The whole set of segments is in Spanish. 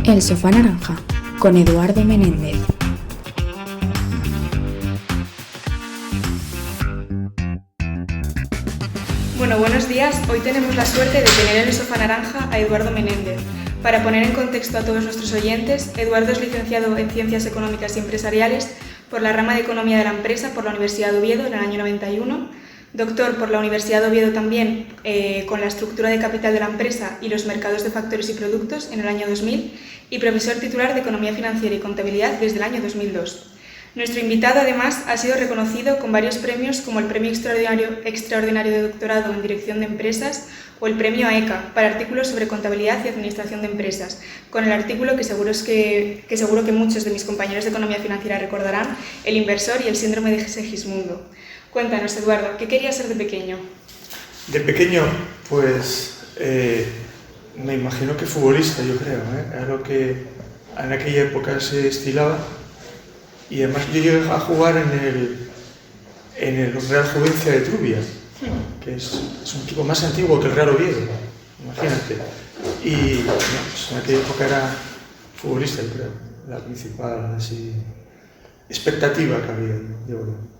El sofá naranja, con Eduardo Menéndez. Bueno, buenos días. Hoy tenemos la suerte de tener en el sofá naranja a Eduardo Menéndez. Para poner en contexto a todos nuestros oyentes, Eduardo es licenciado en Ciencias Económicas y Empresariales por la rama de Economía de la Empresa por la Universidad de Oviedo en el año 91, doctor por la Universidad de Oviedo también con la estructura de capital de la empresa y los mercados de factores y productos en el año 2000 y profesor titular de Economía Financiera y Contabilidad desde el año 2002. Nuestro invitado, además, ha sido reconocido con varios premios como el Premio Extraordinario de Doctorado en Dirección de Empresas o el Premio AECA para artículos sobre contabilidad y administración de empresas, con el artículo que seguro que muchos de mis compañeros de Economía Financiera recordarán, El inversor y el síndrome de Segismundo. Cuéntanos, Eduardo, ¿qué querías ser de pequeño? De pequeño, pues me imagino que futbolista, yo creo, era lo que en aquella época se estilaba. Y además yo llegué a jugar en el Real Juvencia de Trubia, que es un equipo más antiguo que el Real Oviedo, imagínate. Y no, pues en aquella época era futbolista, yo creo, la principal así, expectativa que había, yo creo.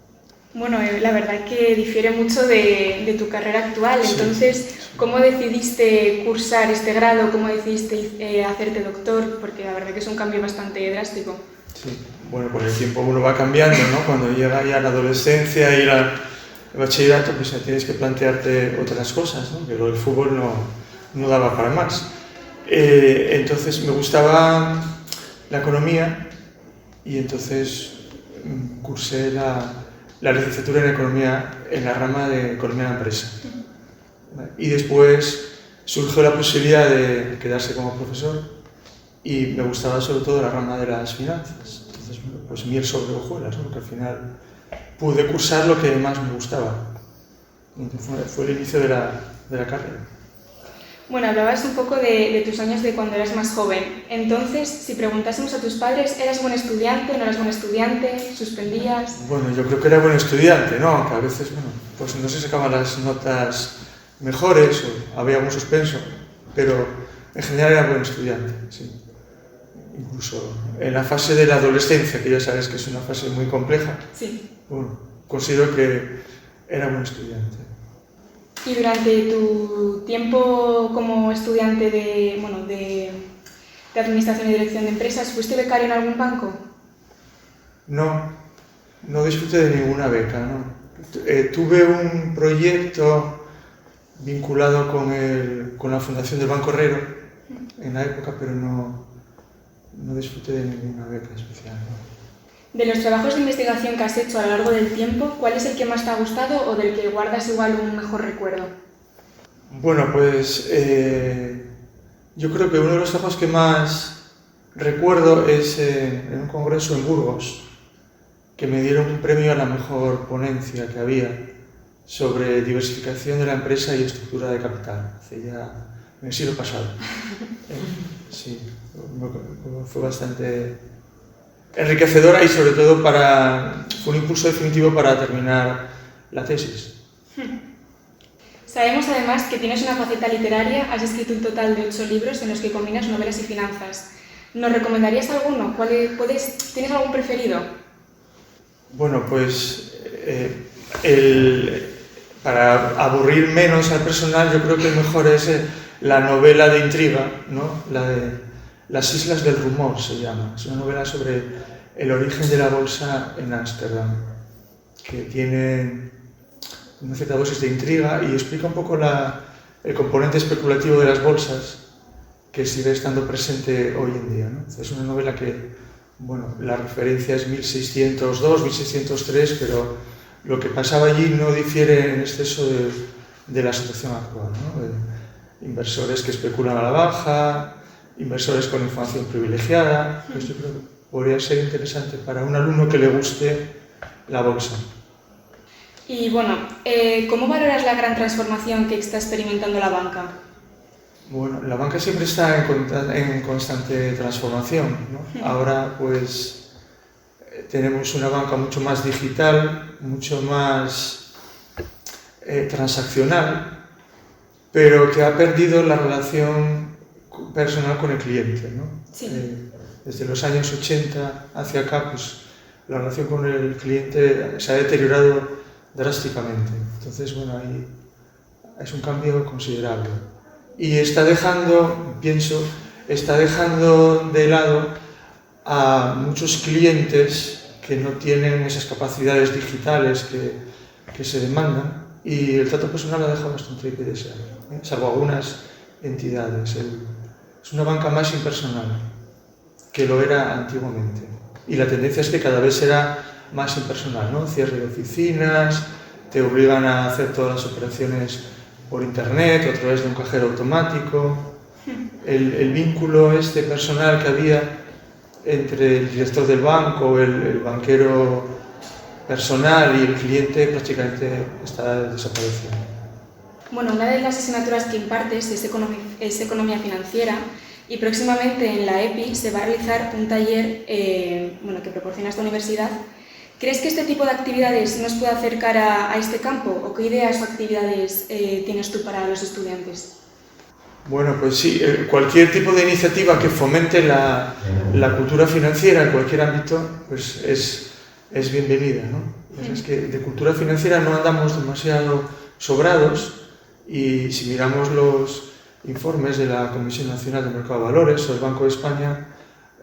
Bueno, la verdad que difiere mucho de tu carrera actual. Sí. Entonces, ¿cómo decidiste cursar este grado? ¿Cómo decidiste hacerte doctor? Porque la verdad que es un cambio bastante drástico. Sí, bueno, con el tiempo uno va cambiando, ¿no? Cuando llega ya la adolescencia y el bachillerato, pues ya tienes que plantearte otras cosas, ¿no? Pero el fútbol no daba para más. Entonces me gustaba la economía y entonces cursé la licenciatura en economía en la rama de economía de la empresa. Y después surgió la posibilidad de quedarse como profesor y me gustaba sobre todo la rama de las finanzas. Entonces, pues miel sobre hojuelas, ¿no? Porque al final pude cursar lo que más me gustaba. Entonces fue el inicio de la carrera. Bueno, hablabas un poco de tus años de cuando eras más joven. Entonces, si preguntásemos a tus padres, ¿eras buen estudiante, no eras buen estudiante, suspendías? Bueno, yo creo que era buen estudiante, ¿no? Que a veces, bueno, pues no se sacaban las notas mejores o había un suspenso, pero en general era buen estudiante, sí. Incluso en la fase de la adolescencia, que ya sabes que es una fase muy compleja, Sí. bueno, considero que era buen estudiante. ¿Y durante tu tiempo como estudiante de Administración y Dirección de Empresas, fuiste becario en algún banco? No disfruté de ninguna beca, ¿no? Tuve un proyecto vinculado con la fundación del Banco Herrero en la época, pero no disfruté de ninguna beca especial, ¿no? De los trabajos de investigación que has hecho a lo largo del tiempo, ¿cuál es el que más te ha gustado o del que guardas igual un mejor recuerdo? Bueno, pues yo creo que uno de los trabajos que más recuerdo es en un congreso en Burgos, que me dieron un premio a la mejor ponencia que había sobre diversificación de la empresa y estructura de capital, hace ya en el siglo pasado. Sí, fue bastante enriquecedora y sobre todo fue un impulso definitivo para terminar la tesis. Sabemos además que tienes una faceta literaria, has escrito un total de 8 libros en los que combinas novelas y finanzas. ¿Nos recomendarías alguno? ¿Tienes algún preferido? Bueno, pues para aburrir menos al personal, yo creo que el mejor es la novela de intriga, ¿no? La de Las Islas del Rumor se llama. Es una novela sobre el origen de la bolsa en Ámsterdam, que tiene una cierta dosis de intriga y explica un poco el componente especulativo de las bolsas que sigue estando presente hoy en día, ¿no? Es una novela que, bueno, la referencia es 1602, 1603, pero lo que pasaba allí no difiere en exceso de la situación actual, ¿no? Inversores que especulan a la baja, inversores con información privilegiada. Pues yo creo que podría ser interesante para un alumno que le guste la bolsa. Y bueno, ¿cómo valoras la gran transformación que está experimentando la banca? Bueno, la banca siempre está en constante transformación, ¿no? Ahora pues tenemos una banca mucho más digital, mucho más transaccional, pero que ha perdido la relación personal con el cliente, ¿no? Sí. Desde los años 80 hacia acá, pues la relación con el cliente se ha deteriorado drásticamente. Entonces, bueno, ahí es un cambio considerable. Y está dejando de lado a muchos clientes que no tienen esas capacidades digitales que se demandan, y el trato personal ha dejado bastante que desear, salvo algunas entidades. Es una banca más impersonal que lo era antiguamente. Y la tendencia es que cada vez será más impersonal, ¿no? Cierre de oficinas, te obligan a hacer todas las operaciones por internet o a través de un cajero automático. El vínculo personal que había entre el director del banco, el banquero personal y el cliente prácticamente está desapareciendo. Bueno, una de las asignaturas que impartes es Economía Financiera, y próximamente en la EPI se va a realizar un taller que proporciona esta universidad. ¿Crees que este tipo de actividades nos puede acercar a este campo, o qué ideas o actividades tienes tú para los estudiantes? Bueno, pues sí, cualquier tipo de iniciativa que fomente la cultura financiera en cualquier ámbito, pues es bienvenida, ¿no? Es que de cultura financiera no andamos demasiado sobrados, y si miramos los informes de la Comisión Nacional del Mercado de Valores o del Banco de España,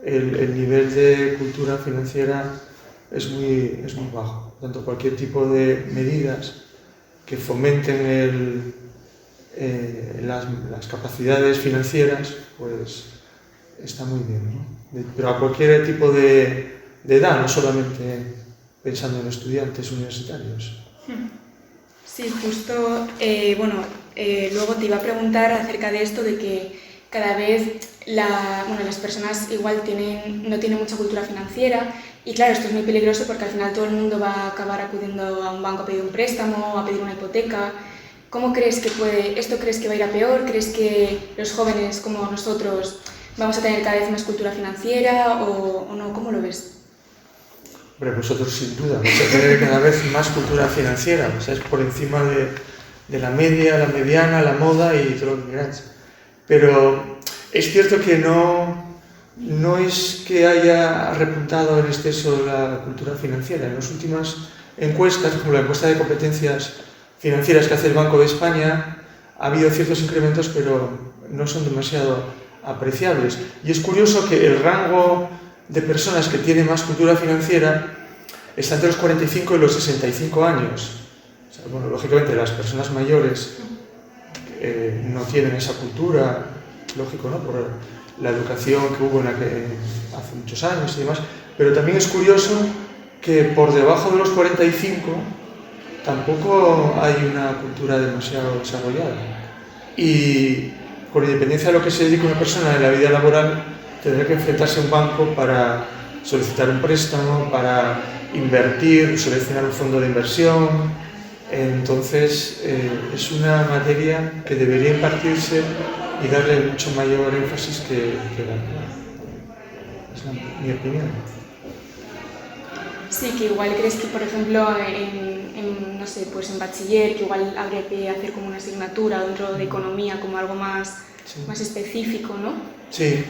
el nivel de cultura financiera es muy bajo. Por tanto, cualquier tipo de medidas que fomenten las capacidades financieras, pues está muy bien, ¿no? Pero a cualquier tipo de edad, no solamente pensando en estudiantes universitarios. Sí, justo, luego te iba a preguntar acerca de esto, de que cada vez las personas igual no tienen mucha cultura financiera, y claro, esto es muy peligroso porque al final todo el mundo va a acabar acudiendo a un banco a pedir un préstamo, a pedir una hipoteca. ¿Cómo crees que esto crees que va a ir a peor? ¿Crees que los jóvenes como nosotros vamos a tener cada vez más cultura financiera o no? ¿Cómo lo ves? Hombre, vosotros sin duda vais a tener cada vez más cultura financiera, o sea, es por encima de la media, la mediana, la moda y todo lo que queráis. Pero es cierto que no es que haya repuntado en exceso la cultura financiera. En las últimas encuestas, como la encuesta de competencias financieras que hace el Banco de España, ha habido ciertos incrementos, pero no son demasiado apreciables. Y es curioso que el rango de personas que tienen más cultura financiera está entre los 45 y los 65 años. O sea, bueno, lógicamente las personas mayores no tienen esa cultura, lógico, ¿no? Por la educación que hubo hace muchos años y demás, pero también es curioso que por debajo de los 45 tampoco hay una cultura demasiado desarrollada. Y con independencia de lo que se dedique una persona en la vida laboral, tendrá que enfrentarse a un banco para solicitar un préstamo, para invertir, seleccionar un fondo de inversión. Entonces, es una materia que debería impartirse y darle mucho mayor énfasis que la actual. Es mi opinión. Sí, que igual crees que, por ejemplo, en bachiller, que igual habría que hacer como una asignatura dentro de economía, como algo más específico, ¿no? Sí,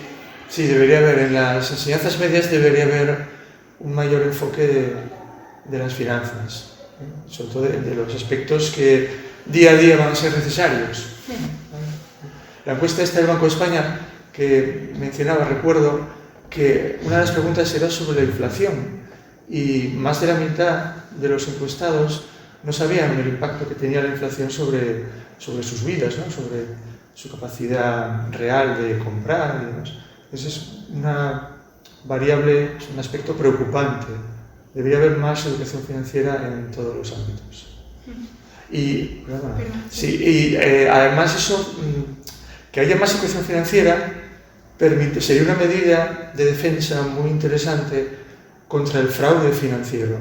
debería haber. En las enseñanzas medias debería haber un mayor enfoque de las finanzas, sobre todo de los aspectos que día a día van a ser necesarios. La encuesta esta del Banco de España que mencionaba, recuerdo que una de las preguntas era sobre la inflación, y más de la mitad de los encuestados no sabían el impacto que tenía la inflación sobre sus vidas, ¿no? Sobre su capacidad real de comprar y demás. Ese es una variable, es un aspecto preocupante. Debería haber más educación financiera en todos los ámbitos. Y además eso, que haya más educación financiera, sería una medida de defensa muy interesante contra el fraude financiero,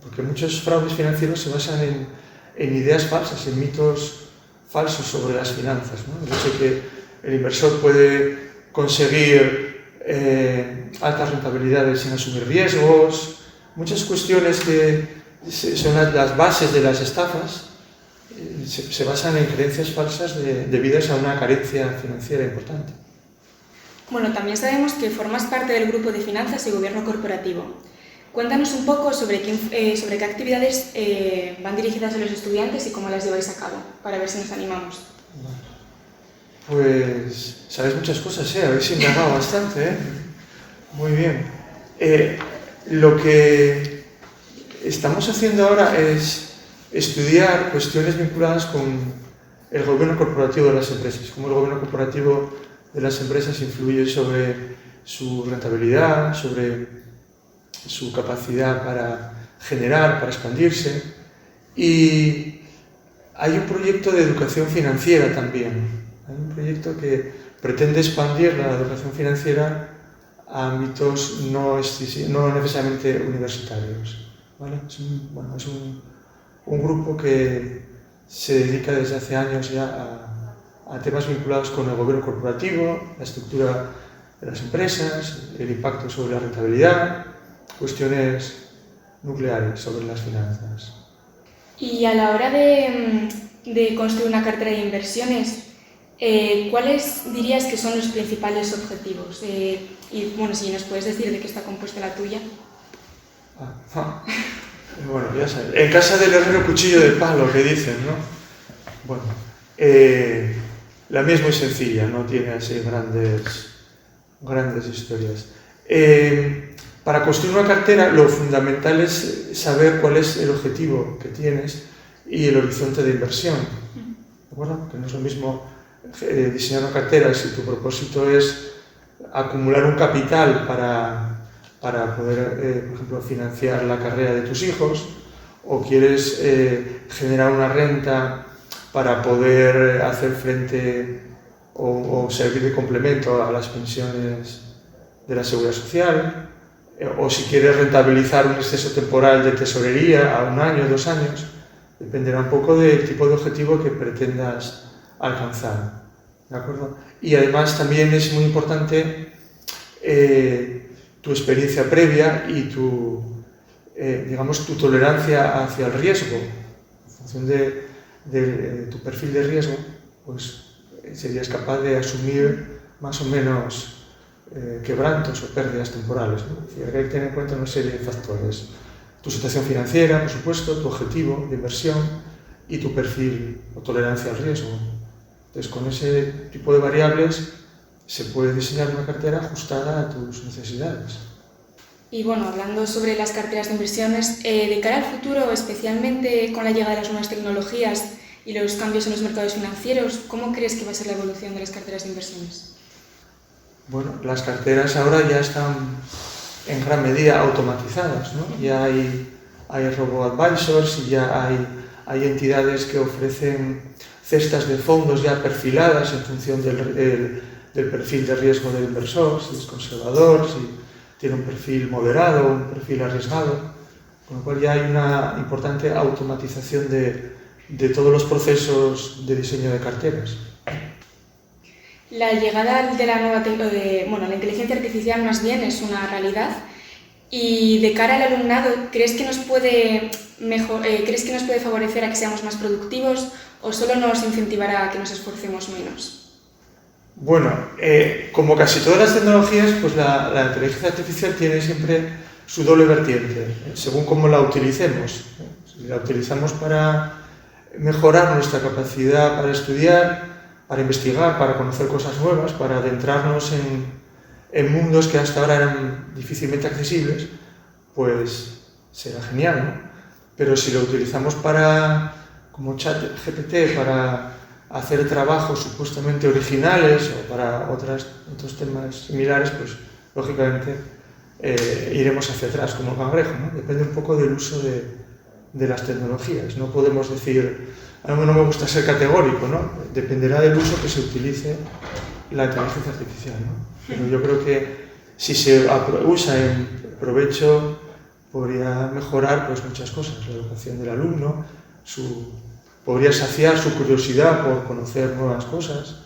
porque muchos fraudes financieros se basan en ideas falsas, en mitos falsos sobre las finanzas, ¿no? El hecho de que el inversor puede conseguir altas rentabilidades sin asumir riesgos, muchas cuestiones que son las bases de las estafas, se basan en creencias falsas debidas a una carencia financiera importante. Bueno, también sabemos que formas parte del grupo de finanzas y gobierno corporativo. Cuéntanos un poco sobre qué actividades van dirigidas a los estudiantes y cómo las lleváis a cabo, para ver si nos animamos. Pues sabes muchas cosas, habéis indagado bastante, Muy bien. Lo que estamos haciendo ahora es estudiar cuestiones vinculadas con el gobierno corporativo de las empresas, cómo el gobierno corporativo de las empresas influye sobre su rentabilidad, sobre su capacidad para generar, para expandirse. Y hay un proyecto de educación financiera también. Hay un proyecto que pretende expandir la educación financiera a ámbitos no necesariamente universitarios, ¿vale? Es un grupo que se dedica desde hace años ya a temas vinculados con el gobierno corporativo, la estructura de las empresas, el impacto sobre la rentabilidad, cuestiones nucleares sobre las finanzas. Y a la hora de construir una cartera de inversiones, ¿cuáles dirías que son los principales objetivos? Y bueno, si nos puedes decir de qué está compuesta la tuya. Bueno, ya sabes, en casa del herrero cuchillo de palo, que dicen, ¿no? Bueno, la mía es muy sencilla, no tiene así grandes historias. Para construir una cartera, lo fundamental es saber cuál es el objetivo que tienes y el horizonte de inversión. ¿De acuerdo? Que no es lo mismo diseñar una cartera si tu propósito es acumular un capital para poder, por ejemplo, financiar la carrera de tus hijos, o quieres generar una renta para poder hacer frente o servir de complemento a las pensiones de la Seguridad Social, o si quieres rentabilizar un exceso temporal de tesorería a 1 año, 2 años, dependerá un poco del tipo de objetivo que pretendas alcanzar, ¿de acuerdo? Y además también es muy importante tu experiencia previa y tu tolerancia hacia el riesgo. En función de tu perfil de riesgo, pues serías capaz de asumir más o menos quebrantos o pérdidas temporales, ¿no? Hay que tener en cuenta una serie de factores. Tu situación financiera, por supuesto, tu objetivo de inversión y tu perfil o tolerancia al riesgo. Entonces, con ese tipo de variables se puede diseñar una cartera ajustada a tus necesidades. Y bueno, hablando sobre las carteras de inversiones, de cara al futuro, especialmente con la llegada de las nuevas tecnologías y los cambios en los mercados financieros, ¿cómo crees que va a ser la evolución de las carteras de inversiones? Bueno, las carteras ahora ya están en gran medida automatizadas, ¿no? Ya hay robo-advisors y ya hay entidades que ofrecen cestas de fondos ya perfiladas en función del perfil de riesgo del inversor, si es conservador, si tiene un perfil moderado o un perfil arriesgado, con lo cual ya hay una importante automatización de todos los procesos de diseño de carteras. La llegada de la inteligencia artificial más bien es una realidad, y de cara al alumnado, ¿crees que nos puede favorecer a que seamos más productivos o solo nos incentivará a que nos esforcemos menos? Bueno, como casi todas las tecnologías, pues la inteligencia artificial tiene siempre su doble vertiente, según cómo la utilicemos. Si la utilizamos para mejorar nuestra capacidad para estudiar, para investigar, para conocer cosas nuevas, para adentrarnos en mundos que hasta ahora eran difícilmente accesibles, pues será genial, ¿no? Pero si lo utilizamos como ChatGPT, para hacer trabajos supuestamente originales o para otros temas similares, pues lógicamente iremos hacia atrás como cangrejo, ¿no? Depende un poco del uso de las tecnologías. No podemos decir, a mí no me gusta ser categórico, ¿no? Dependerá del uso que se utilice la inteligencia artificial, ¿no? Pero yo creo que si se usa en provecho, podría mejorar pues muchas cosas. La educación del alumno, podría saciar su curiosidad por conocer nuevas cosas,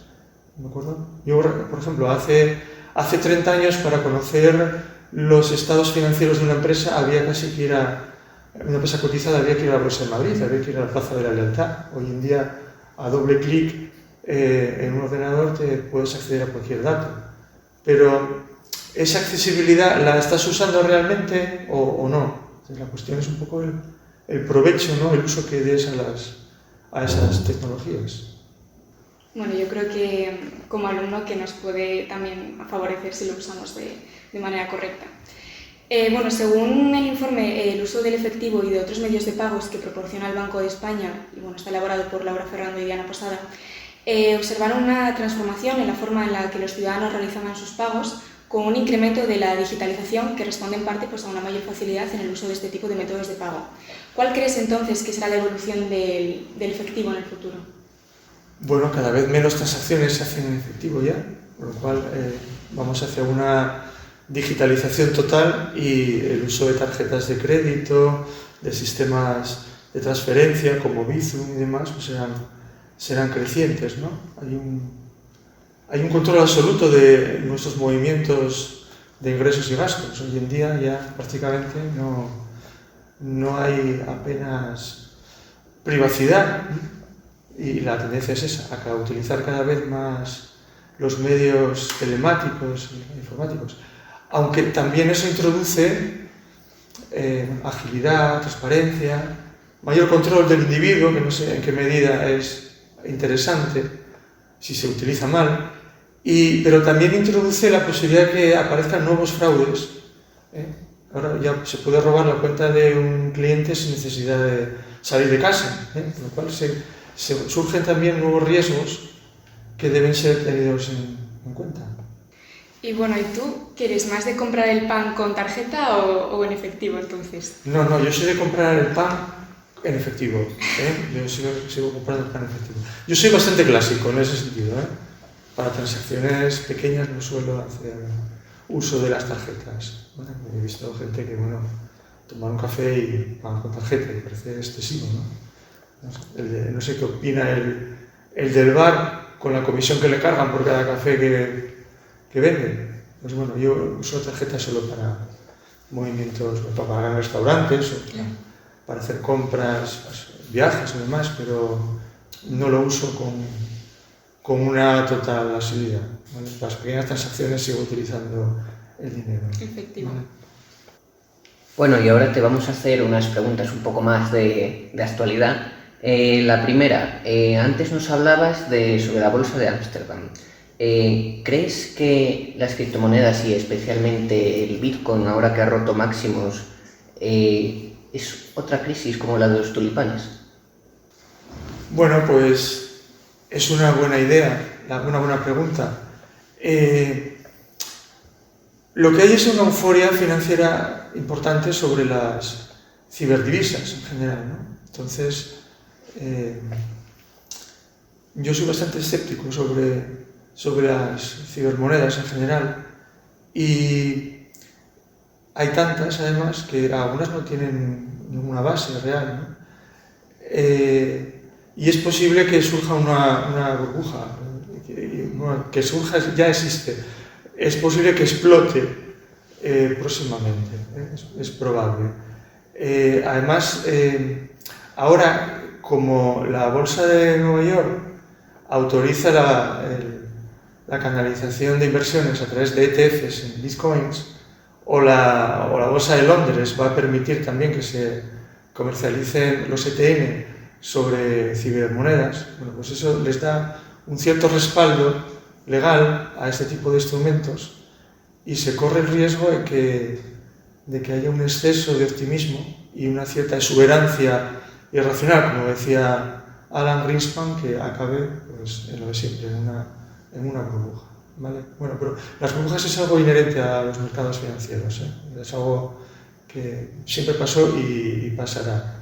¿de acuerdo? Yo, por ejemplo, hace 30 años, para conocer los estados financieros de una empresa, había casi que ir una empresa cotizada, había que ir a la Bolsa de Madrid, había que ir a la Plaza de la Lealtad. Hoy en día, a doble clic en un ordenador, te puedes acceder a cualquier dato. pero esa accesibilidad la estás usando realmente o no. Entonces, la cuestión es un poco el provecho, ¿no? El uso que des a esas tecnologías. Bueno, yo creo que como alumno que nos puede también favorecer si lo usamos de manera correcta. Bueno, según el informe, el uso del efectivo y de otros medios de pagos que proporciona el Banco de España, y bueno, está elaborado por Laura Ferrando y Diana Posada, observaron una transformación en la forma en la que los ciudadanos realizaban sus pagos, con un incremento de la digitalización que responde en parte pues, a una mayor facilidad en el uso de este tipo de métodos de pago. ¿Cuál crees entonces que será la evolución del efectivo en el futuro? Bueno, cada vez menos transacciones se hacen en efectivo ya, por lo cual vamos hacia una digitalización total y el uso de tarjetas de crédito, de sistemas de transferencia como Bizum y demás, pues serán crecientes, ¿no? Hay un control absoluto de nuestros movimientos de ingresos y gastos. Hoy en día ya prácticamente no hay apenas privacidad y la tendencia es esa, a utilizar cada vez más los medios telemáticos e informáticos. Aunque también eso introduce agilidad, transparencia, mayor control del individuo, que no sé en qué medida es interesante si se utiliza mal, pero también introduce la posibilidad de que aparezcan nuevos fraudes. Ahora ya se puede robar la cuenta de un cliente sin necesidad de salir de casa, con lo cual surgen también nuevos riesgos que deben ser tenidos en cuenta. Y bueno, ¿y tú quieres más de comprar el pan con tarjeta o en efectivo entonces? No, yo soy de comprar el pan en efectivo. Yo sigo comprando el pan en efectivo. Yo soy bastante clásico en ese sentido. Para transacciones pequeñas no suelo hacer uso de las tarjetas. Bueno, he visto gente que, tomar un café y pagar con tarjeta, me parece excesivo, ¿no? No sé qué opina el del bar con la comisión que le cargan por cada café que venden. Pues bueno, yo uso tarjeta solo para movimientos, para pagar en restaurantes o para hacer compras, viajes y demás, pero no lo uso con una total asiduidad. ¿Vale? Para las pequeñas transacciones sigo utilizando el dinero. Efectivo. ¿Vale? Bueno, y ahora te vamos a hacer unas preguntas un poco más de actualidad. La primera, antes nos hablabas sobre la bolsa de Ámsterdam. ¿Crees que las criptomonedas y especialmente el Bitcoin, ahora que ha roto máximos, es otra crisis como la de los tulipanes? Bueno, pues es una buena idea, una buena pregunta. Lo que hay es una euforia financiera importante sobre las ciberdivisas en general, ¿no? Entonces, yo soy bastante escéptico sobre las cibermonedas en general y hay tantas además que algunas no tienen ninguna base real, ¿no? Y es posible que surja una burbuja, que surja, ya existe, es posible que explote próximamente, es probable. Además, ahora como la Bolsa de Nueva York autoriza la canalización de inversiones a través de ETFs en bitcoins, o la Bolsa de Londres va a permitir también que se comercialicen los ETN sobre cibermonedas, bueno, pues eso les da un cierto respaldo legal a este tipo de instrumentos y se corre el riesgo de que haya un exceso de optimismo y una cierta exuberancia irracional, como decía Alan Greenspan, que acabe pues, en lo de siempre, en una burbuja. ¿Vale? Bueno, pero las burbujas es algo inherente a los mercados financieros, es algo que siempre pasó y pasará.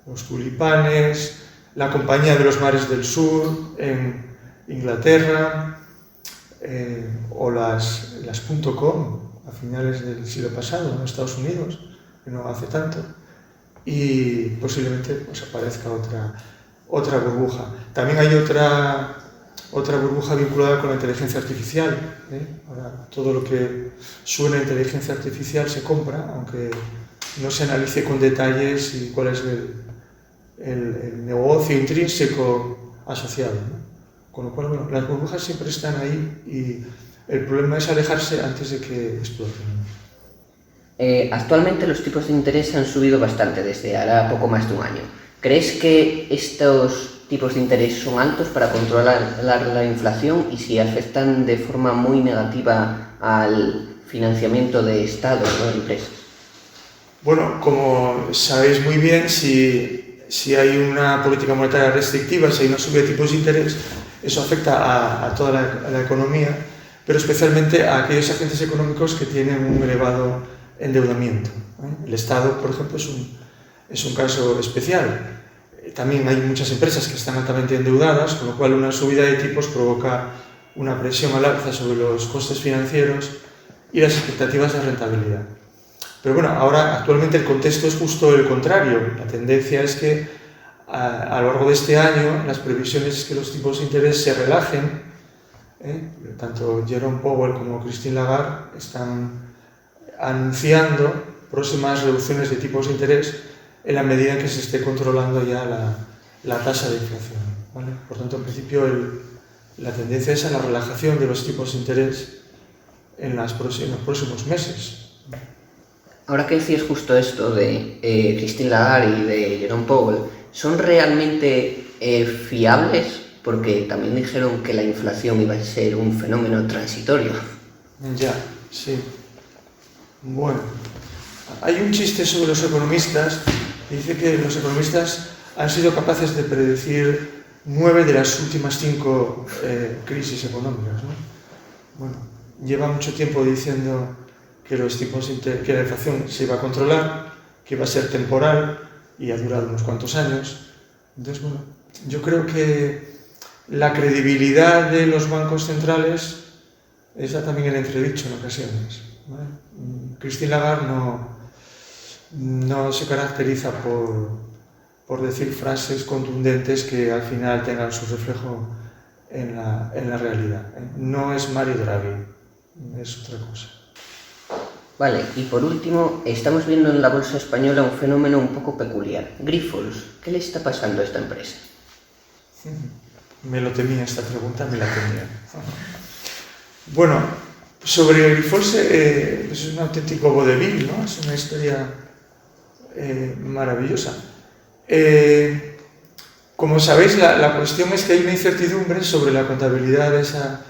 Los tulipanes, la Compañía de los Mares del Sur en Inglaterra, o las .com a finales del siglo pasado en Estados Unidos, que no hace tanto, y posiblemente pues, aparezca otra burbuja. También hay otra burbuja vinculada con la inteligencia artificial. Ahora, todo lo que suena a inteligencia artificial se compra, aunque no se analice con detalles y cuál es el negocio intrínseco asociado, ¿no? Con lo cual, bueno, las burbujas siempre están ahí y el problema es alejarse antes de que exploten. Actualmente los tipos de interés han subido bastante desde ahora poco más de un año. ¿Crees que estos tipos de interés son altos para controlar la inflación y si afectan de forma muy negativa al financiamiento de estados o de empresas? Bueno, como sabéis muy bien, si hay una política monetaria restrictiva, si hay una subida de tipos de interés, eso afecta a toda la economía, pero especialmente a aquellos agentes económicos que tienen un elevado endeudamiento. El Estado, por ejemplo, es un caso especial. También hay muchas empresas que están altamente endeudadas, con lo cual una subida de tipos provoca una presión al alza sobre los costes financieros y las expectativas de rentabilidad. Pero bueno, ahora actualmente el contexto es justo el contrario. La tendencia es que a lo largo de este año las previsiones es que los tipos de interés se relajen. Tanto Jerome Powell como Christine Lagarde están anunciando próximas reducciones de tipos de interés en la medida en que se esté controlando ya la tasa de inflación, ¿vale? Por tanto, en principio, la tendencia es a la relajación de los tipos de interés en los próximos meses. Ahora que decías justo esto de Christine Lagarde y de Jerome Powell, ¿son realmente fiables? Porque también dijeron que la inflación iba a ser un fenómeno transitorio. Ya, sí. Bueno, hay un chiste sobre los economistas que dice que los economistas han sido capaces de predecir 9 de las últimas 5 crisis económicas, ¿no? Bueno, lleva mucho tiempo diciendo que que la inflación se iba a controlar, que iba a ser temporal y ha durado unos cuantos años. Entonces, bueno, yo creo que la credibilidad de los bancos centrales está también en entredicho en ocasiones, ¿vale? Christine Lagarde no se caracteriza por decir frases contundentes que al final tengan su reflejo en la realidad. No es Mario Draghi, es otra cosa. Vale, y por último, estamos viendo en la bolsa española un fenómeno un poco peculiar. Grifols, ¿qué le está pasando a esta empresa? Me lo temía esta pregunta, me la temía. Bueno, sobre Grifols es un auténtico vodevil, ¿no? Es una historia maravillosa. Como sabéis, la cuestión es que hay una incertidumbre sobre la contabilidad de esa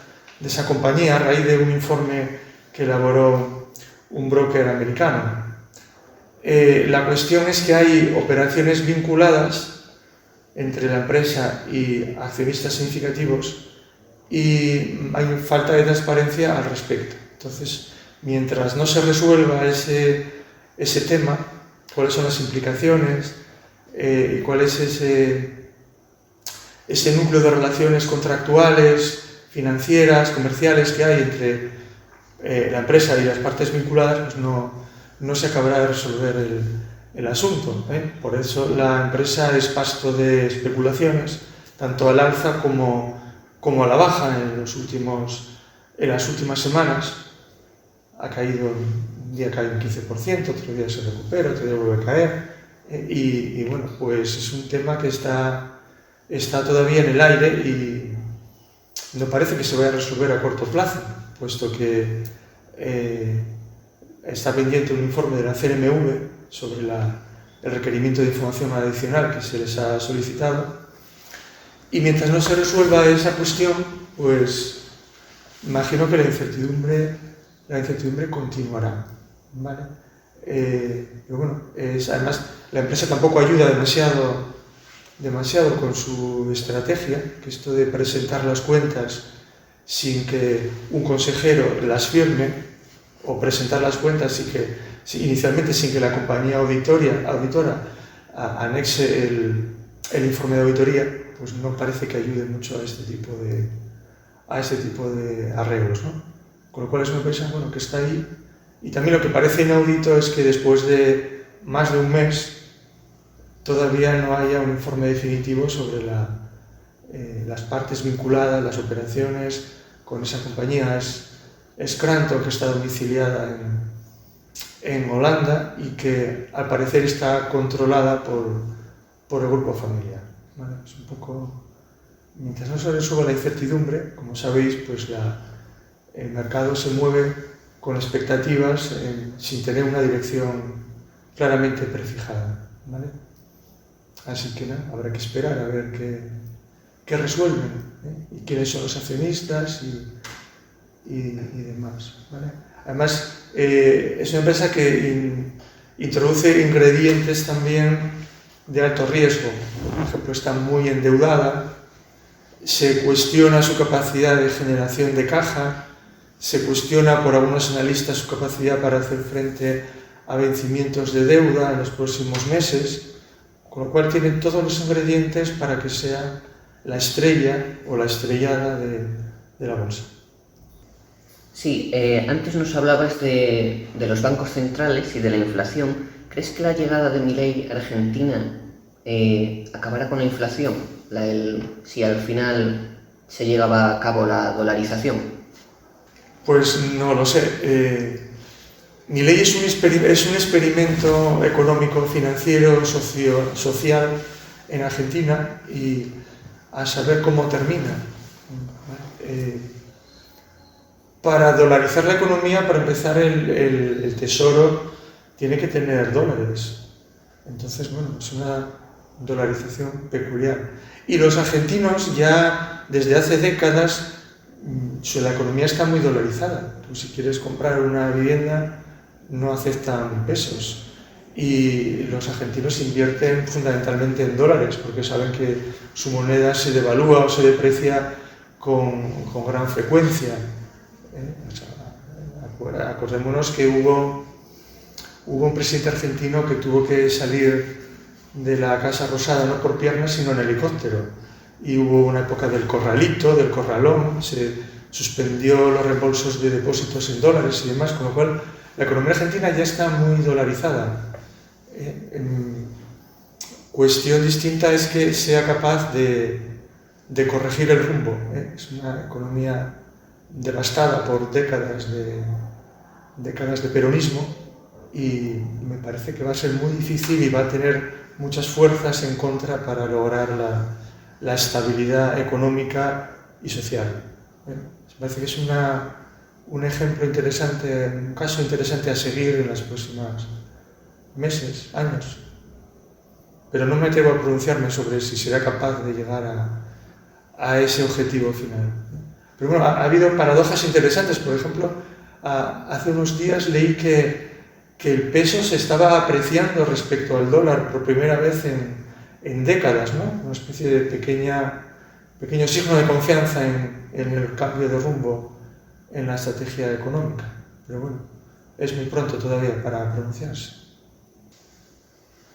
compañía a raíz de un informe que elaboró un broker americano. La cuestión es que hay operaciones vinculadas entre la empresa y accionistas significativos y hay falta de transparencia al respecto. Entonces, mientras no se resuelva ese tema, cuáles son las implicaciones y cuál es ese núcleo de relaciones contractuales, financieras, comerciales que hay entre la empresa y las partes vinculadas, pues no se acabará de resolver el asunto, ¿eh? Por eso la empresa es pasto de especulaciones, tanto al alza como a la baja en las últimas semanas. Un día cae un 15%, otro día se recupera, otro día vuelve a caer. Y bueno, pues es un tema que está todavía en el aire y no parece que se vaya a resolver a corto plazo, puesto que está pendiente un informe de la CNMV sobre el requerimiento de información adicional que se les ha solicitado. Y mientras no se resuelva esa cuestión, pues imagino que la incertidumbre continuará, ¿vale? Pero bueno, además la empresa tampoco ayuda demasiado con su estrategia, que esto de presentar las cuentas sin que un consejero las firme, o presentar las cuentas inicialmente sin que la compañía auditora anexe el informe de auditoría, pues no parece que ayude mucho a este tipo de arreglos, ¿no? Con lo cual es una empresa, bueno, que está ahí. Y también lo que parece inaudito es que después de más de un mes todavía no haya un informe definitivo sobre las partes vinculadas, las operaciones con esa compañía. Es Scranton, que está domiciliada en Holanda y que al parecer está controlada por el grupo familiar, ¿vale? Es un poco... Mientras no se resuelva la incertidumbre, como sabéis, pues el mercado se mueve con expectativas sin tener una dirección claramente prefijada, ¿vale? Así que nada, habrá que esperar a ver qué resuelven, ¿eh? Y quiénes son los accionistas y demás, ¿vale? Además, es una empresa que introduce ingredientes también de alto riesgo. Por ejemplo, está muy endeudada, se cuestiona su capacidad de generación de caja, se cuestiona por algunos analistas su capacidad para hacer frente a vencimientos de deuda en los próximos meses, con lo cual tiene todos los ingredientes para que sea la estrella o la estrellada de la bolsa. Sí, antes nos hablabas de los bancos centrales y de la inflación. ¿Crees que la llegada de Milei a Argentina acabará con la inflación? Si al final se llevaba a cabo la dolarización. Pues no lo sé. Milei es un experimento económico, financiero, social en Argentina y a saber cómo termina. Para dolarizar la economía, para empezar, el Tesoro tiene que tener dólares. Entonces, bueno, es una dolarización peculiar. Y los argentinos ya desde hace décadas, la economía está muy dolarizada. Tú, si quieres comprar una vivienda, no aceptan pesos. Y los argentinos invierten fundamentalmente en dólares, porque saben que su moneda se devalúa o se deprecia con gran frecuencia. Acordémonos que hubo un presidente argentino que tuvo que salir de la Casa Rosada no por piernas sino en helicóptero, y hubo una época del corralito, del corralón, se suspendió los reembolsos de depósitos en dólares y demás, con lo cual la economía argentina ya está muy dolarizada. Cuestión distinta es que sea capaz de corregir el rumbo. Es una economía devastada por décadas de peronismo, y me parece que va a ser muy difícil y va a tener muchas fuerzas en contra para lograr la estabilidad económica y social. Me parece que es un ejemplo interesante, un caso interesante a seguir en los próximos meses, años. Pero no me atrevo a pronunciarme sobre si será capaz de llegar a ese objetivo final. Pero bueno, ha habido paradojas interesantes. Por ejemplo, hace unos días leí que el peso se estaba apreciando respecto al dólar por primera vez en décadas, ¿no? Una especie de pequeño signo de confianza en el cambio de rumbo en la estrategia económica. Pero bueno, es muy pronto todavía para pronunciarse.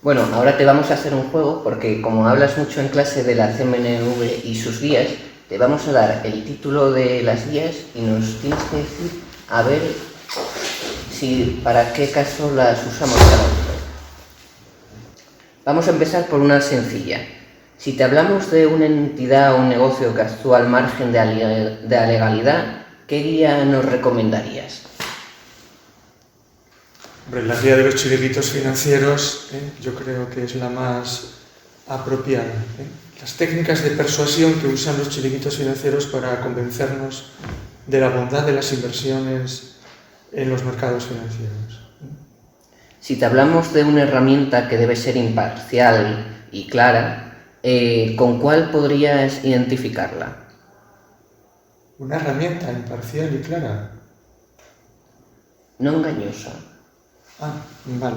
Bueno, ahora te vamos a hacer un juego, porque como hablas mucho en clase de la CMNV y sus guías, te vamos a dar el título de las guías y nos tienes que decir a ver para qué caso las usamos cada uno. Vamos a empezar por una sencilla. Si te hablamos de una entidad o un negocio que actúa al margen de la legalidad, ¿qué guía nos recomendarías? Hombre, la guía de los chiringuitos financieros, yo creo que es la más apropiada. Las técnicas de persuasión que usan los chiringuitos financieros para convencernos de la bondad de las inversiones en los mercados financieros. Si te hablamos de una herramienta que debe ser imparcial y clara, ¿con cuál podrías identificarla? Una herramienta imparcial y clara. No engañosa. Vale.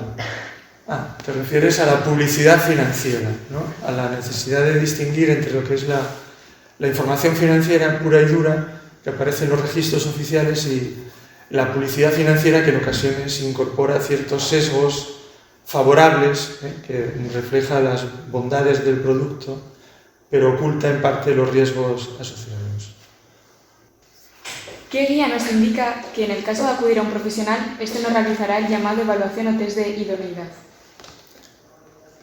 Te refieres a la publicidad financiera, ¿no? A la necesidad de distinguir entre lo que es la información financiera pura y dura que aparece en los registros oficiales y la publicidad financiera que en ocasiones incorpora ciertos sesgos favorables, que refleja las bondades del producto, pero oculta en parte los riesgos asociados. ¿Qué guía nos indica que en el caso de acudir a un profesional, este nos realizará el llamado evaluación o test de idoneidad?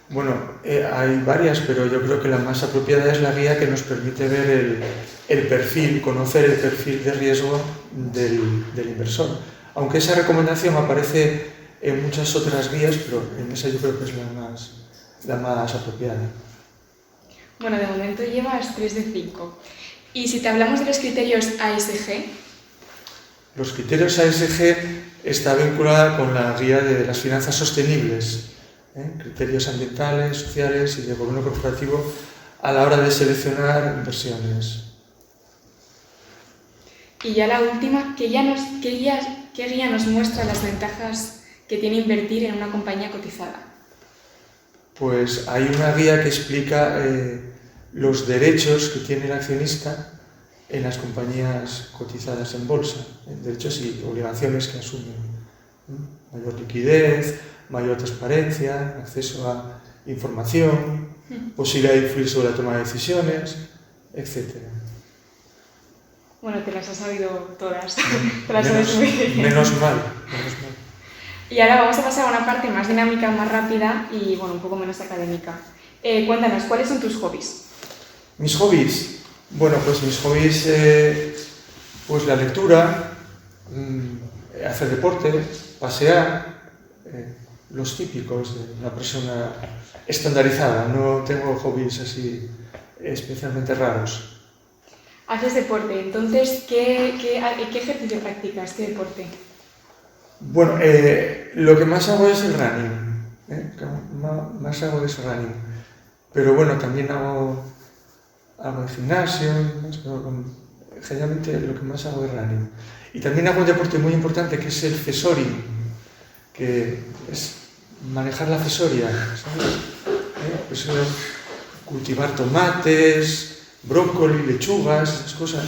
Bueno, hay varias, pero yo creo que la más apropiada es la guía que nos permite ver el perfil, conocer el perfil de riesgo del inversor. Aunque esa recomendación aparece en muchas otras guías, pero en esa yo creo que es la más apropiada. Bueno, de momento llevas 3 de 5. ¿Y si te hablamos de los criterios ASG? Los criterios ASG está vinculada con la guía de las finanzas sostenibles, criterios ambientales, sociales y de gobierno corporativo a la hora de seleccionar inversiones. Y ya la última, ¿qué guía nos muestra las ventajas que tiene invertir en una compañía cotizada? Pues hay una guía que explica los derechos que tiene el accionista en las compañías cotizadas en bolsa, derechos y obligaciones que asumen. Mayor liquidez, mayor transparencia, acceso a información, posibilidad de influir sobre la toma de decisiones, etc. Bueno, te las has sabido todas. Te las sabes muy bien. Menos mal. Y ahora vamos a pasar a una parte más dinámica, más rápida y bueno, un poco menos académica. Cuéntanos, ¿cuáles son tus hobbies? Mis hobbies. Bueno, pues mis hobbies, pues la lectura, hacer deporte, pasear, los típicos de una persona estandarizada. No tengo hobbies así especialmente raros. Haces deporte, entonces, ¿qué ejercicio practicas? ¿Qué deporte? Bueno, lo que más hago es el running. Más hago es running. Pero bueno, también hago el gimnasio, pero generalmente lo que más hago es running. Y también hago un deporte muy importante que es el fesoring, que es manejar la fesoria, ¿sabes? Pues, cultivar tomates, brócoli, lechugas, esas cosas.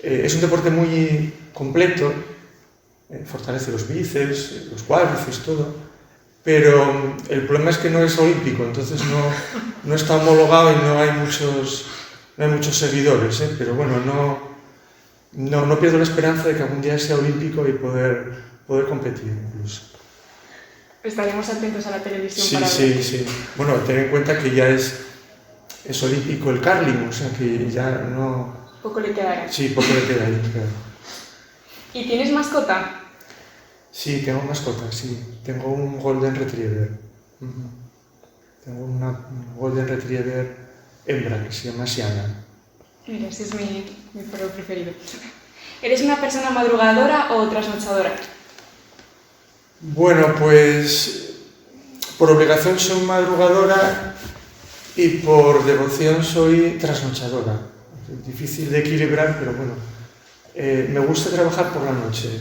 Es un deporte muy completo, fortalece los bíceps, los cuádriceps, todo. Pero el problema es que no es olímpico, entonces no está homologado y no hay muchos seguidores, pero bueno, no pierdo la esperanza de que algún día sea olímpico y poder competir incluso. Estaremos atentos a la televisión para ver. Sí. Bueno, ten en cuenta que ya es olímpico el curling, o sea que ya no... Poco le quedará. Sí, poco le queda ahí, claro. ¿Y tienes mascota? Sí, tengo mascota, sí. Tengo un Golden Retriever. Tengo una Golden Retriever hembra que se llama Siana. Mira, ese es mi perro preferido. ¿Eres una persona madrugadora o trasnochadora? Bueno, pues por obligación soy madrugadora y por devoción soy trasnochadora. Es difícil de equilibrar, pero bueno. Me gusta trabajar por la noche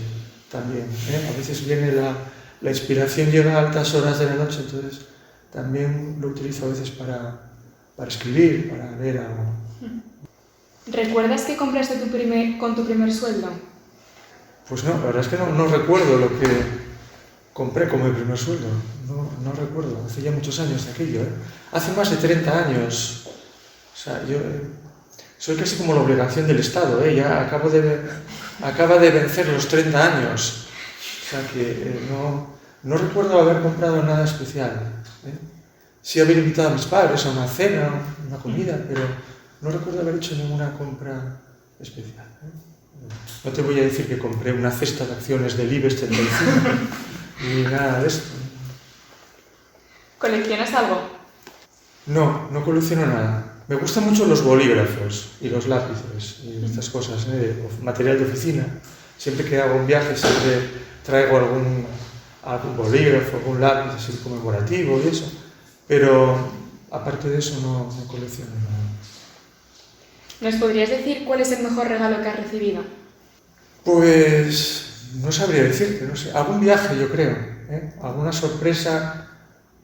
también. A veces viene la inspiración, llega a altas horas de la noche, entonces también lo utilizo a veces para escribir, para leer algo. ¿Recuerdas que compraste con tu primer sueldo? Pues no, la verdad es que no recuerdo lo que compré como el primer sueldo. No recuerdo, hace ya muchos años de aquello. Hace más de 30 años. O sea, yo soy casi como la obligación del Estado. Ya acaba de vencer los 30 años. O sea que no recuerdo haber comprado nada especial. Sí haber invitado a mis padres a una cena, una comida, pero no recuerdo haber hecho ninguna compra especial. No te voy a decir que compré una cesta de acciones del IBEX 35 ni nada de esto. ¿Coleccionas algo? No colecciono nada. Me gustan mucho los bolígrafos y los lápices y estas cosas, material de oficina. Siempre que hago un viaje siempre traigo algún bolígrafo, algún lápiz así conmemorativo y eso. Pero aparte de eso no colecciono nada. ¿Nos podrías decir cuál es el mejor regalo que has recibido? Pues no sabría decirte, no sé. Algún viaje, yo creo. Alguna sorpresa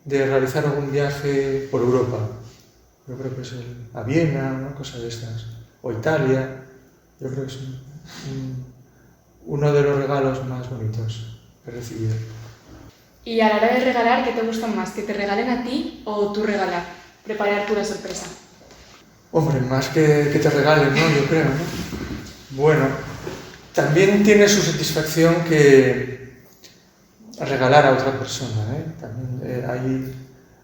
de realizar algún viaje por Europa. Yo creo que es a Viena, una cosa de estas. O Italia. Yo creo que es uno de los regalos más bonitos que he recibido. Y a la hora de regalar, ¿qué te gustan más? ¿Que te regalen a ti o tú regalar? Preparar tú la sorpresa. Hombre, más que te regalen, ¿no? Yo creo, ¿no? Bueno, también tiene su satisfacción que regalar a otra persona, También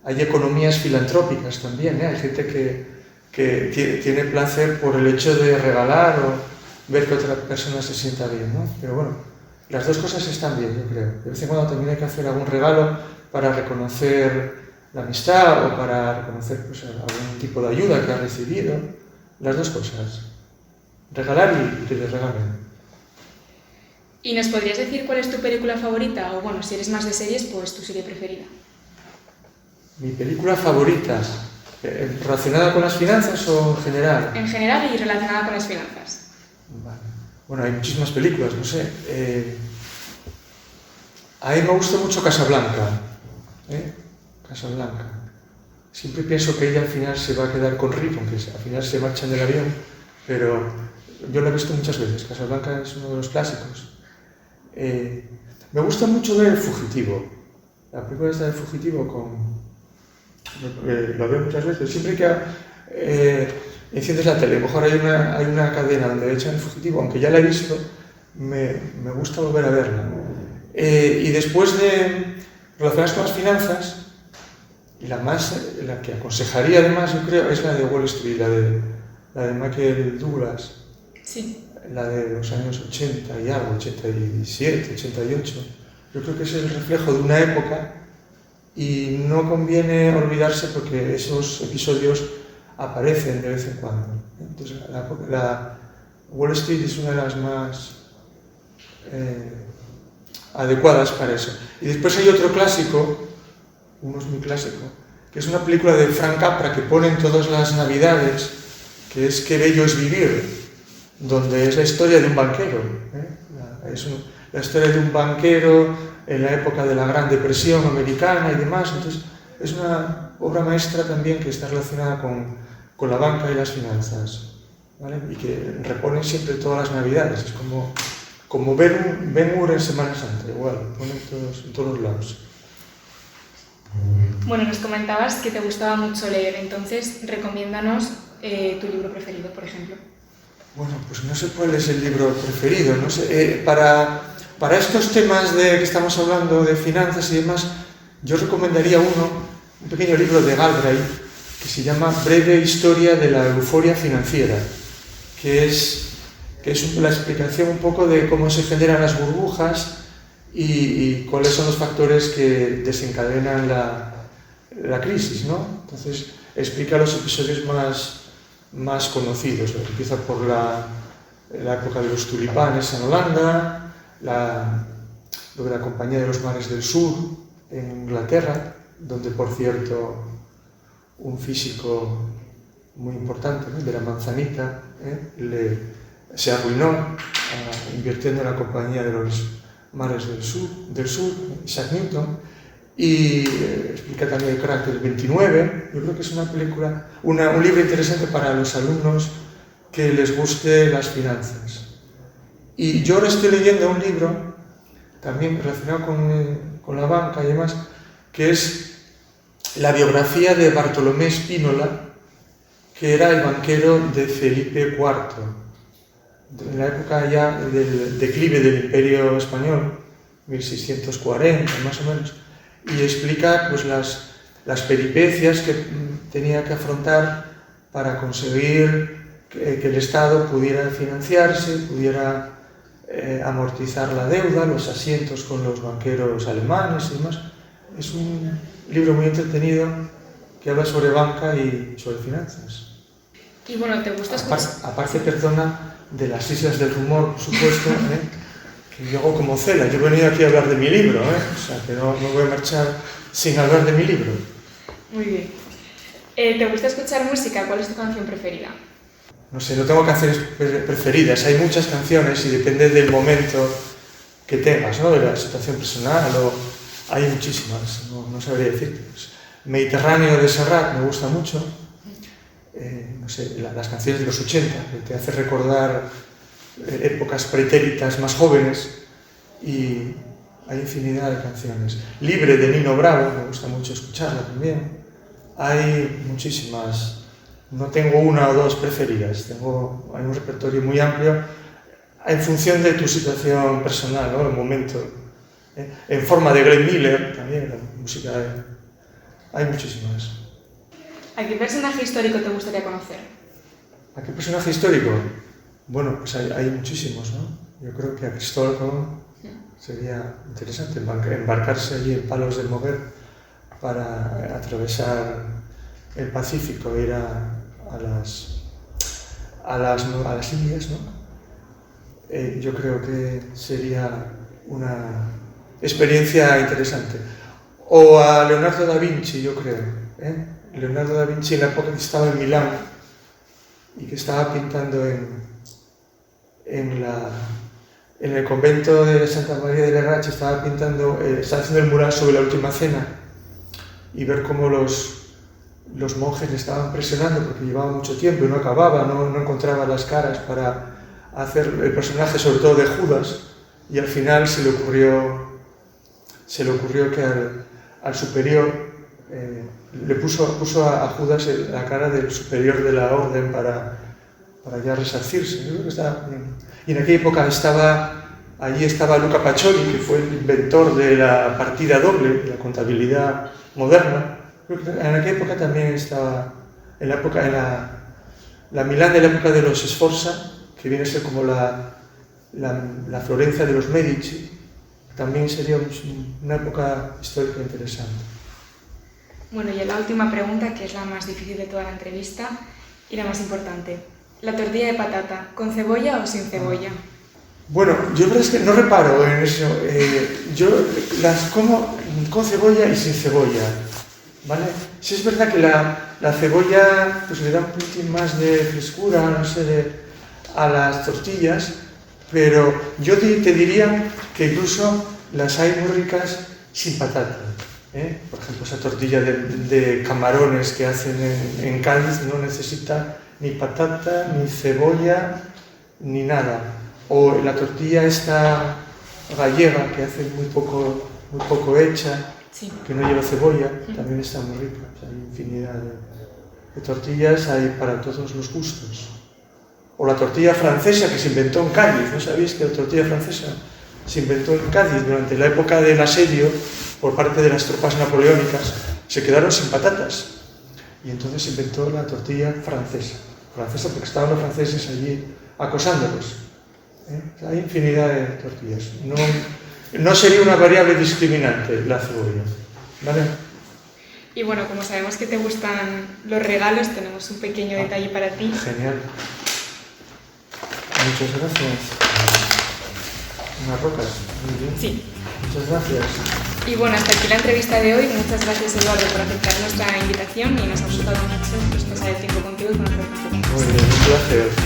hay economías filantrópicas también, Hay gente que tiene placer por el hecho de regalar o ver que otra persona se sienta bien, ¿no? Pero bueno, las dos cosas están bien, yo creo. De vez en cuando también hay que hacer algún regalo para reconocer la amistad o para reconocer pues, algún tipo de ayuda que ha recibido. Las dos cosas. Regalar y que te regalen. ¿Y nos podrías decir cuál es tu película favorita? O bueno, si eres más de series, pues tu serie preferida. Mi película favorita, ¿relacionada con las finanzas o en general? En general y relacionada con las finanzas. Vale. Bueno, hay muchísimas películas, no sé. A mí me gusta mucho Casablanca. Casablanca. Siempre pienso que ella al final se va a quedar con Rick, aunque al final se marcha en el avión, pero yo la he visto muchas veces. Casablanca es uno de los clásicos. Me gusta mucho ver El Fugitivo. La película esta del Fugitivo lo veo muchas veces. Siempre que enciendes la tele, a lo mejor hay una cadena donde echan El Fugitivo, aunque ya la he visto, me gusta volver a verla. Y después de relacionadas con las finanzas, la que aconsejaría además, yo creo, es la de Wall Street, la de Michael Douglas. Sí. La de los años 80 y algo, 87, 88. Yo creo que es el reflejo de una época y no conviene olvidarse porque esos episodios aparecen de vez en cuando. Entonces, la Wall Street es una de las más adecuadas para eso. Y después hay otro clásico, uno es muy clásico, que es una película de Frank Capra que ponen todas las navidades, que es Qué bello es vivir, donde es la historia de un banquero. Es la historia de un banquero en la época de la Gran Depresión americana y demás. Entonces, es una obra maestra también que está relacionada con la banca y las finanzas, ¿vale? Y que reponen siempre todas las navidades. Es como ver un Ben-Hur en Semana Santa, igual, ponen en todos los lados. Bueno, nos comentabas que te gustaba mucho leer, entonces recomiéndanos tu libro preferido, por ejemplo. Bueno, pues no sé cuál es el libro preferido, no sé. Para estos temas que estamos hablando de finanzas y demás, yo recomendaría un pequeño libro de Galbraith que se llama Breve Historia de la Euforia Financiera, que es la explicación un poco de cómo se generan las burbujas y cuáles son los factores que desencadenan la crisis, ¿no? Entonces, explica los episodios más conocidos. Empieza por la época de los tulipanes en Holanda, lo de la Compañía de los Mares del Sur en Inglaterra, donde, por cierto, un físico muy importante, ¿no?, de la manzanita, se arruinó invirtiendo en la Compañía de los Mares del Sur, Isaac Newton, y explica también el crack del 29. Yo creo que es una película, un libro interesante para los alumnos que les guste las finanzas. Y yo ahora estoy leyendo un libro también relacionado con la banca y demás, que es la biografía de Bartolomé Spínola, que era el banquero de Felipe IV, en la época ya del declive del Imperio Español, 1640 más o menos, y explica pues las peripecias que tenía que afrontar para conseguir que el Estado pudiera financiarse, pudiera amortizar la deuda, los asientos con los banqueros alemanes y demás. Es un libro muy entretenido que habla sobre banca y sobre finanzas. Y bueno, ¿te gusta escuchar? Aparte, perdona, de las Islas del Rumor, por supuesto, que yo hago como Cela. Yo he venido aquí a hablar de mi libro, o sea, que no voy a marchar sin hablar de mi libro. Muy bien. ¿Te gusta escuchar música? ¿Cuál es tu canción preferida? No sé, no tengo canciones preferidas. Hay muchas canciones y depende del momento que tengas, ¿no?, de la situación personal, o hay muchísimas, no sabría decirte. Pues, Mediterráneo de Serrat me gusta mucho. No sé, las canciones de los 80, que te hace recordar épocas pretéritas más jóvenes, y hay infinidad de canciones. Libre de Nino Bravo, me gusta mucho escucharla también. Hay muchísimas, no tengo una o dos preferidas, hay un repertorio muy amplio en función de tu situación personal, ¿no?, el momento. En forma de Glenn Miller también, la música, hay muchísimas. ¿A qué personaje histórico te gustaría conocer? ¿A qué personaje histórico? Bueno, pues hay muchísimos, ¿no? Yo creo que a Cristóbal Colón sería interesante embarcarse allí en Palos del Mover para atravesar el Pacífico, ir a las Indias, ¿no? yo creo que sería una experiencia interesante. O a Leonardo da Vinci, yo creo. Leonardo da Vinci en la época que estaba en Milán y que estaba pintando en el convento de Santa María de Lerache, estaba haciendo el mural sobre la Última Cena, y ver cómo los monjes le estaban presionando porque llevaba mucho tiempo y no acababa, no encontraba las caras para hacer el personaje, sobre todo de Judas, y al final se le ocurrió que al superior le puso a Judas la cara del superior de la orden para ya resarcirse. Yo creo que estaba bien. Y en aquella época allí estaba Luca Pacioli, que fue el inventor de la partida doble, la contabilidad moderna. En aquella época también estaba, la Milán de la época de los Sforza, que viene a ser como la Florencia de los Medici, también sería una época histórica interesante. Bueno, y la última pregunta, que es la más difícil de toda la entrevista y la más importante. ¿La tortilla de patata con cebolla o sin cebolla? Bueno, yo la verdad es que no reparo en eso. Yo las como con cebolla y sin cebolla, ¿vale? Sí es verdad que la cebolla pues le da un poquitín más de frescura, no sé, a las tortillas, pero yo te diría que incluso las hay muy ricas sin patata. Por ejemplo, esa tortilla de camarones que hacen en Cádiz no necesita ni patata, ni cebolla, ni nada. O la tortilla esta gallega que hace muy poco hecha, sí, que no lleva cebolla, también está muy rica. O sea, hay infinidad de tortillas, hay para todos los gustos. O la tortilla francesa que se inventó en Cádiz. ¿No sabéis que la tortilla francesa se inventó en Cádiz durante la época del asedio por parte de las tropas napoleónicas? Se quedaron sin patatas y entonces se inventó la tortilla francesa porque estaban los franceses allí acosándolos. Hay infinidad de tortillas. No sería una variable discriminante la cebolla, ¿vale? Y bueno, como sabemos que te gustan los regalos, tenemos un pequeño detalle para ti. Genial. Muchas gracias. Unas rocas, muy bien. Sí. Muchas gracias. Y bueno, hasta aquí la entrevista de hoy. Muchas gracias, Eduardo, por aceptar nuestra invitación y nos ha gustado mucho pasar el tiempo contigo y conocerte un poco más. Muy bien, un placer.